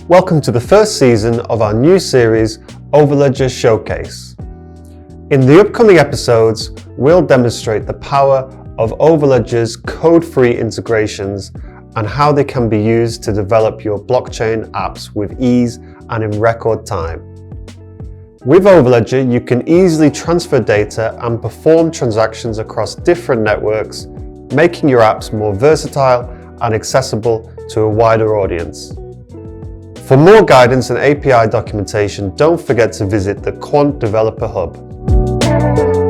Welcome to the first season of our new series, Overledgers Showcase. In the upcoming episodes, we'll demonstrate the power of Overledger's code-free integrations and how they can be used to develop your blockchain apps with ease and in record time. With Overledger, you can easily transfer data and perform transactions across different networks, making your apps more versatile and accessible to a wider audience. For more guidance and API documentation, don't forget to visit the Quant Developer Hub.